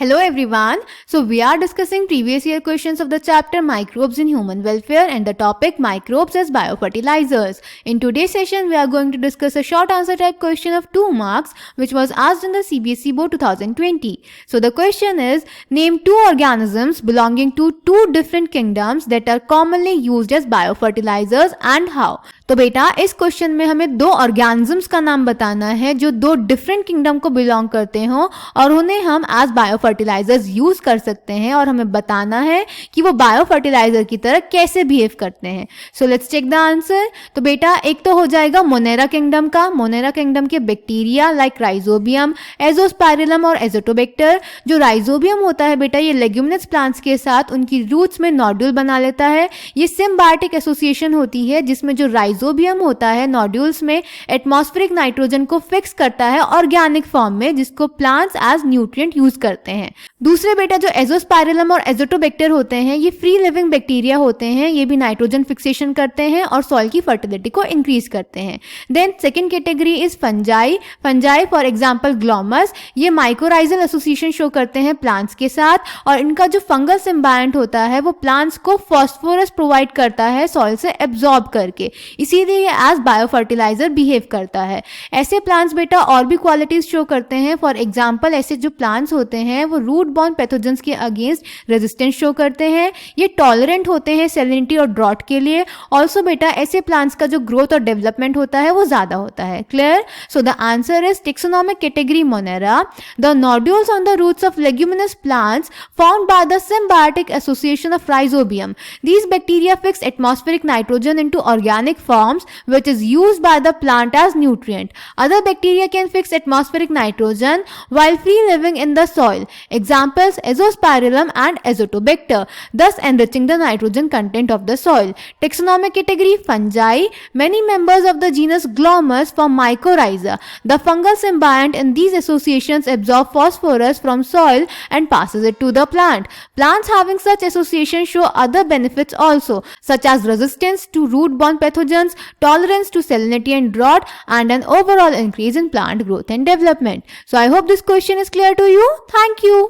Hello everyone. So we are discussing previous year questions of the chapter Microbes in Human Welfare and the topic Microbes as Biofertilizers. In today's session we are going to discuss a short answer type question of 2 marks which was asked in the CBSE Board 2020. So the question is, name 2 organisms belonging to 2 different kingdoms that are commonly used as biofertilizers and how. तो बेटा इस question में हमें 2 organisms का नाम बताना है जो 2 डिफरेंट किंगडम को बिलोंग करते हो और उन्हें हम एज बायोफर्टिलाइजर्स यूज कर सकते हैं और हमें बताना है कि वो बायोफर्टिलाइजर की तरह कैसे बिहेव करते हैं. So let's check the answer. तो बेटा एक तो हो जाएगा मोनेरा किंगडम का. मोनेरा किंगडम के बैक्टीरिया लाइक राइजोबियम, एजोस्पाइरिलम और एजोटोबैक्टर. जो राइजोबियम होता है बेटा ये लेग्यूमिनस प्लांट्स के साथ उनकी रूट्स में नोड्यूल बना लेता है. ये सिम्बायोटिक एसोसिएशन होती है जिसमें जो राइजोबियम होता है नोड्यूल्स में एटमॉस्फेरिक नाइट्रोजन को फिक्स करता है ऑर्गेनिक फॉर्म में जिसको प्लांट्स एज न्यूट्रिएंट यूज करते हैं. दूसरे बेटा जो एजोस्पाइरिलम और एजोटोबैक्टर होते हैं ये फ्री लिविंग बैक्टीरिया होते हैं. ये भी नाइट्रोजन फिक्सेशन करते हैं और सॉइल की फर्टिलिटी को इंक्रीज करते हैं. Then second category is fungi. Fungi for example Glomus. ये माइकोराइजल एसोसिएशन शो करते हैं प्लांट्स के साथ और इनका जो फंगल सिम्बायंट होता है वो प्लांट्स को फॉस्फोरस प्रोवाइड करता है सॉइल से एब्जॉर्ब करके, इसीलिए ये एज बायोफर्टिलाइजर बिहेव करता है. ऐसे प्लांट्स बेटा और भी क्वालिटीज शो करते हैं. फॉर एग्जांपल ऐसे जो प्लांट्स होते हैं वो रूट बॉर्न पैथोजेंस के अगेंस्ट रेजिस्टेंस शो करते हैं. ये टॉलरेंट होते हैं सैलिनिटी और ड्रॉट के लिए. ऑल्सो बेटा ऐसे प्लांट्स का जो ग्रोथ और डेवलपमेंट होता है वो ज्यादा होता है. Clear? So the answer is taxonomic category Monera. The nodules on the roots of leguminous plants formed by the symbiotic association of rhizobium. These bacteria fix atmospheric nitrogen into organic forms which is used by the plant as nutrient. Other bacteria can fix atmospheric nitrogen while free living in the soil. Examples Azospirillum and Azotobacter, thus enriching the nitrogen content of the soil. Taxonomic category fungi. Many members of the genus Glomus form mycorrhiza. The fungal symbiont in these associations absorb phosphorus from soil and passes it to the plant. Plants having such associations show other benefits also, such as resistance to root-borne pathogens, tolerance to salinity and drought, and an overall increase in plant growth and development. So I hope this question is clear to you. Thank you.